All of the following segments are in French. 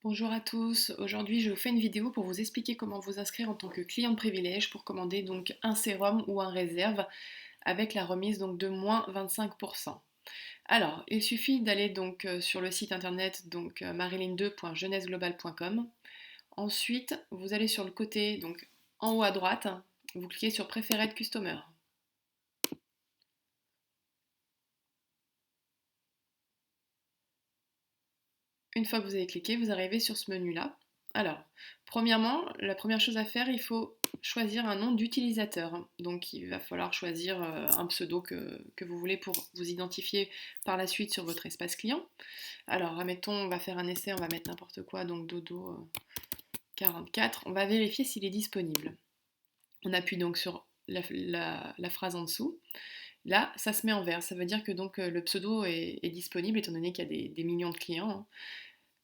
Bonjour à tous, aujourd'hui je vous fais une vidéo pour vous expliquer comment vous inscrire en tant que client de privilège pour commander donc un sérum ou un réserve avec la remise donc de moins 25%. Alors, il suffit d'aller donc sur le site internet donc marilyn2.jeunesseglobal.com. Ensuite, vous allez sur le côté donc en haut à droite, vous cliquez sur Preferred Customer. Une fois que vous avez cliqué, vous arrivez sur ce menu-là. Alors, premièrement, la première chose à faire, il faut choisir un nom d'utilisateur. Donc, il va falloir choisir un pseudo que vous voulez pour vous identifier par la suite sur votre espace client. Alors, admettons, on va faire un essai, on va mettre n'importe quoi, donc Dodo 44. On va vérifier s'il est disponible. On appuie donc sur la phrase en dessous. Là, ça se met en vert. Ça veut dire que donc le pseudo est disponible, étant donné qu'il y a des millions de clients, hein.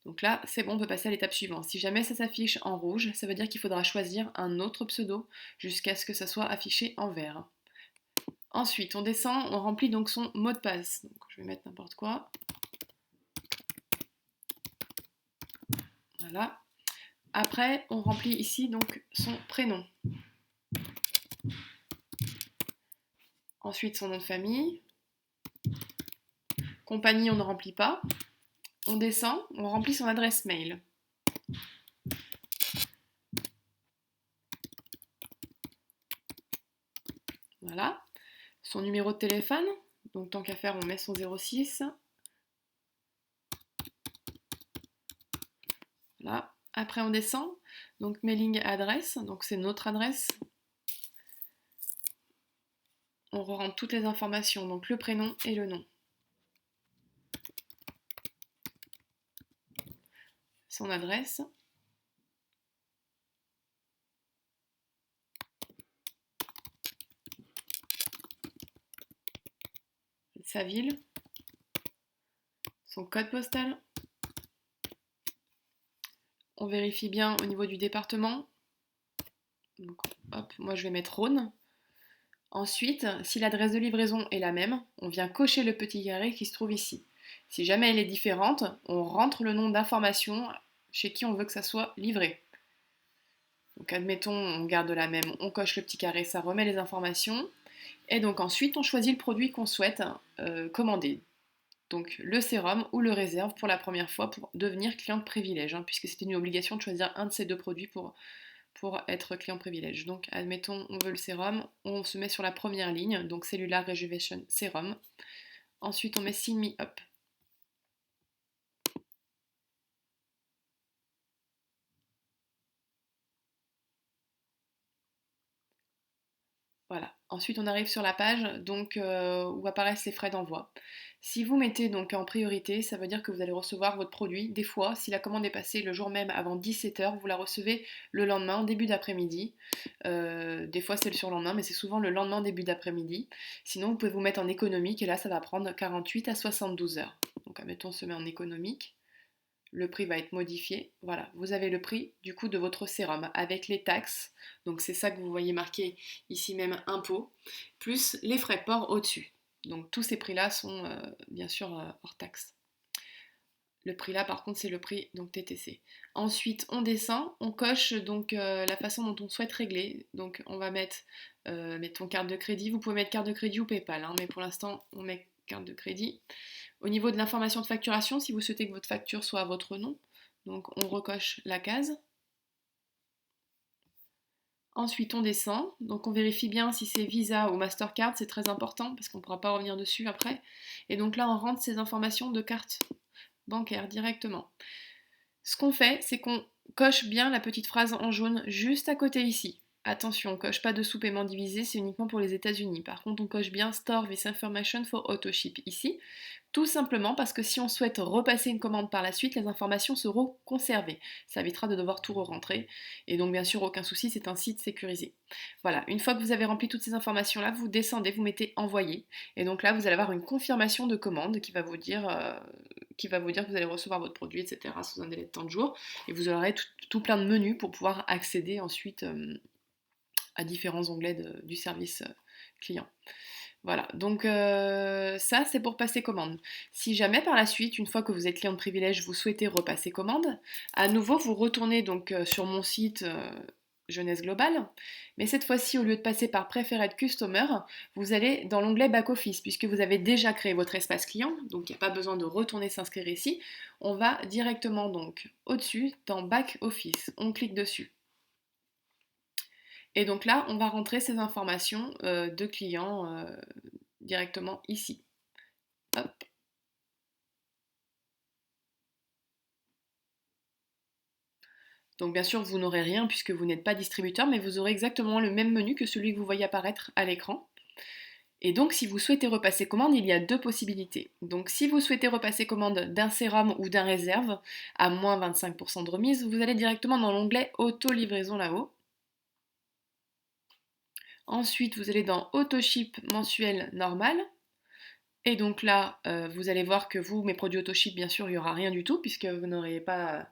Donc là, c'est bon, on peut passer à l'étape suivante. Si jamais ça s'affiche en rouge, ça veut dire qu'il faudra choisir un autre pseudo jusqu'à ce que ça soit affiché en vert. Ensuite, on descend, on remplit donc son mot de passe. Donc, je vais mettre n'importe quoi. Voilà. Après, on remplit ici donc son prénom. Ensuite, son nom de famille. Compagnie, on ne remplit pas. On descend, on remplit son adresse mail. Voilà. Son numéro de téléphone. Donc, tant qu'à faire, on met son 06. Là. Après, on descend. Donc, mailing adresse. Donc, c'est notre adresse. On rentre toutes les informations, donc le prénom et le nom. Son adresse. Sa ville. Son code postal. On vérifie bien au niveau du département. Donc, hop, moi je vais mettre Rhône. Ensuite, si l'adresse de livraison est la même, on vient cocher le petit carré qui se trouve ici. Si jamais elle est différente, on rentre le nom d'information chez qui on veut que ça soit livré. Donc admettons, on garde la même, on coche le petit carré, ça remet les informations. Et donc ensuite, on choisit le produit qu'on souhaite commander. Donc le sérum ou le réserve pour la première fois pour devenir client de privilège, hein, puisque c'est une obligation de choisir un de ces deux produits pour être client privilège. Donc admettons, on veut le sérum, on se met sur la première ligne, donc Cellular Rejuvenation Sérum. Ensuite, on met Sign Me Up. Voilà. Ensuite, on arrive sur la page donc, où apparaissent les frais d'envoi. Si vous mettez donc en priorité, ça veut dire que vous allez recevoir votre produit. Des fois, si la commande est passée le jour même avant 17h, vous la recevez le lendemain, en début d'après-midi. Des fois, c'est le surlendemain, mais c'est souvent le lendemain, début d'après-midi. Sinon, vous pouvez vous mettre en économique et là, ça va prendre 48 à 72 heures. Donc, admettons, on se met en économique. Le prix va être modifié. Voilà, vous avez le prix du coup de votre sérum avec les taxes. Donc c'est ça que vous voyez marqué ici même impôt, plus les frais de port au-dessus. Donc tous ces prix-là sont bien sûr hors taxe. Le prix là par contre c'est le prix donc TTC. Ensuite on descend, on coche donc la façon dont on souhaite régler. Donc on va mettre mettons carte de crédit. Vous pouvez mettre carte de crédit ou PayPal, hein, mais pour l'instant on met carte de crédit. Au niveau de l'information de facturation, si vous souhaitez que votre facture soit à votre nom, donc on recoche la case. Ensuite, on descend. Donc, on vérifie bien si c'est Visa ou Mastercard. C'est très important parce qu'on ne pourra pas revenir dessus après. Et donc là, on rentre ces informations de carte bancaire directement. Ce qu'on fait, c'est qu'on coche bien la petite phrase en jaune juste à côté ici. Attention, on coche pas de sous-paiement divisé, c'est uniquement pour les États-Unis. Par contre, on coche bien Store this information for auto-ship ici. Tout simplement parce que si on souhaite repasser une commande par la suite, les informations seront conservées. Ça évitera de devoir tout re-rentrer. Et donc bien sûr, aucun souci, c'est un site sécurisé. Voilà, une fois que vous avez rempli toutes ces informations-là, vous descendez, vous mettez envoyer. Et donc là, vous allez avoir une confirmation de commande qui va vous dire, que vous allez recevoir votre produit, etc. sous un délai de temps de jours. Et vous aurez tout plein de menus pour pouvoir accéder ensuite à différents onglets du service client. Voilà, donc ça c'est pour passer commande. Si jamais par la suite, une fois que vous êtes client de privilège, vous souhaitez repasser commande, à nouveau vous retournez donc sur mon site Jeunesse Globale, mais cette fois-ci au lieu de passer par Preferred Customer, vous allez dans l'onglet Back Office puisque vous avez déjà créé votre espace client, donc il n'y a pas besoin de retourner s'inscrire ici. On va directement donc au-dessus dans Back Office, on clique dessus. Et donc là, on va rentrer ces informations de client directement ici. Hop. Donc bien sûr, vous n'aurez rien puisque vous n'êtes pas distributeur, mais vous aurez exactement le même menu que celui que vous voyez apparaître à l'écran. Et donc si vous souhaitez repasser commande, il y a deux possibilités. Donc si vous souhaitez repasser commande d'un sérum ou d'un réserve à moins 25% de remise, vous allez directement dans l'onglet auto-livraison là-haut. Ensuite, vous allez dans Auto-ship mensuel normal. Et donc là, vous allez voir que vous, mes produits Autoship, bien sûr, il n'y aura rien du tout puisque vous n'aurez pas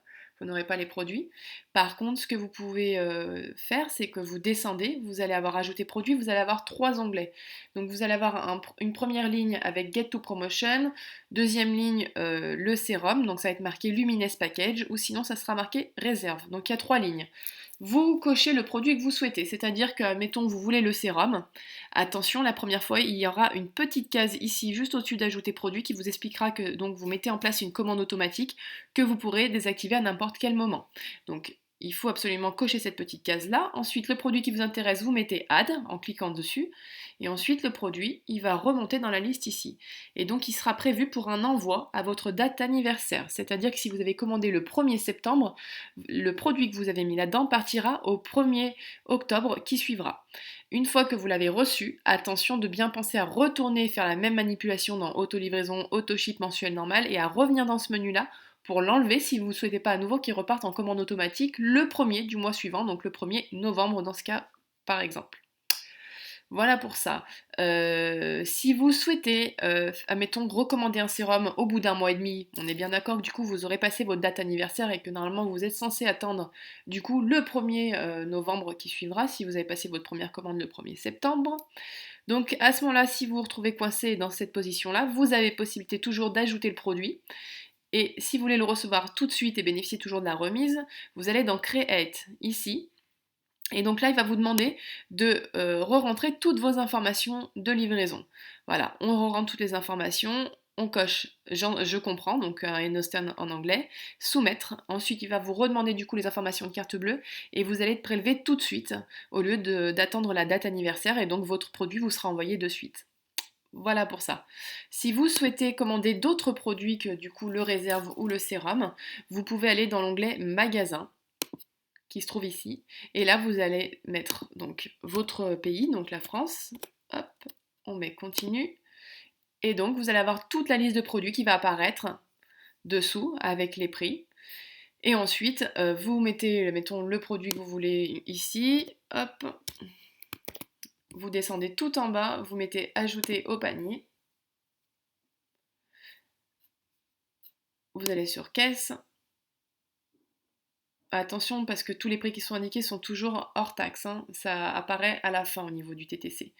les produits. Par contre, ce que vous pouvez faire, c'est que vous descendez, vous allez avoir ajouté produit, vous allez avoir trois onglets. Donc vous allez avoir une première ligne avec Get to Promotion, deuxième ligne le sérum, donc ça va être marqué Lumines Package, ou sinon ça sera marqué Réserve. Donc il y a trois lignes. Vous cochez le produit que vous souhaitez, c'est-à-dire que, mettons, vous voulez le sérum. Attention, la première fois, il y aura une petite case ici, juste au-dessus d'ajouter produit, qui vous expliquera que donc vous mettez en place une commande automatique que vous pourrez désactiver à n'importe quel moment. Donc, il faut absolument cocher cette petite case-là. Ensuite, le produit qui vous intéresse, vous mettez Add en cliquant dessus. Et ensuite, le produit, il va remonter dans la liste ici. Et donc, il sera prévu pour un envoi à votre date anniversaire. C'est-à-dire que si vous avez commandé le 1er septembre, le produit que vous avez mis là-dedans partira au 1er octobre qui suivra. Une fois que vous l'avez reçu, attention de bien penser à retourner faire la même manipulation dans auto-livraison, auto-ship mensuel normal et à revenir dans ce menu-là pour l'enlever si vous ne souhaitez pas à nouveau qu'il reparte en commande automatique le 1er du mois suivant, donc le 1er novembre dans ce cas par exemple. Voilà pour ça. Si vous souhaitez, admettons, recommander un sérum au bout d'un mois et demi, on est bien d'accord que du coup vous aurez passé votre date anniversaire et que normalement vous êtes censé attendre du coup le 1er novembre qui suivra si vous avez passé votre première commande le 1er septembre. Donc à ce moment-là, si vous vous retrouvez coincé dans cette position-là, vous avez possibilité toujours d'ajouter le produit. Et si vous voulez le recevoir tout de suite et bénéficier toujours de la remise, vous allez dans Create ici. Et donc là, il va vous demander de re-rentrer toutes vos informations de livraison. Voilà, on re-rentre toutes les informations, on coche je comprends, donc understand en anglais, soumettre. Ensuite, il va vous redemander du coup les informations de carte bleue et vous allez être prélever tout de suite au lieu d'attendre la date anniversaire et donc votre produit vous sera envoyé de suite. Voilà pour ça. Si vous souhaitez commander d'autres produits que du coup le réserve ou le sérum, vous pouvez aller dans l'onglet Magasin qui se trouve ici. Et là, vous allez mettre donc votre pays, donc la France. Hop, on met continue. Et donc, vous allez avoir toute la liste de produits qui va apparaître dessous avec les prix. Et ensuite, vous mettez, mettons, le produit que vous voulez ici. Hop, vous descendez tout en bas, vous mettez ajouter au panier. Vous allez sur caisse. Attention parce que tous les prix qui sont indiqués sont toujours hors taxe, hein. Ça apparaît à la fin au niveau du TTC.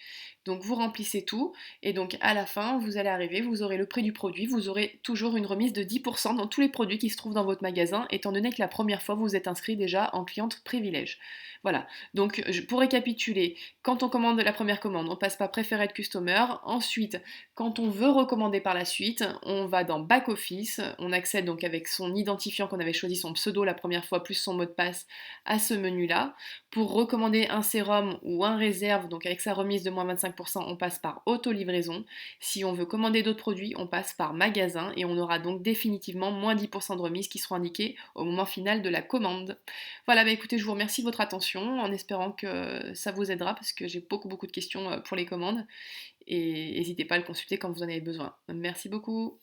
Donc vous remplissez tout et donc à la fin vous allez arriver, vous aurez le prix du produit, vous aurez toujours une remise de 10% dans tous les produits qui se trouvent dans votre magasin étant donné que la première fois vous êtes inscrit déjà en cliente privilège. Voilà, donc pour récapituler, quand on commande la première commande, on passe par Preferred Customer, ensuite quand on veut recommander par la suite, on va dans Back Office, on accède donc avec son identifiant qu'on avait choisi, son pseudo la première fois, plus son mot de passe à ce menu-là. Pour recommander un sérum ou un réserve, donc avec sa remise de moins 25%, on passe par auto-livraison. Si on veut commander d'autres produits, on passe par magasin et on aura donc définitivement moins 10% de remise qui seront indiqués au moment final de la commande. Voilà, bah écoutez, je vous remercie de votre attention en espérant que ça vous aidera parce que j'ai beaucoup de questions pour les commandes et n'hésitez pas à le consulter quand vous en avez besoin. Merci beaucoup.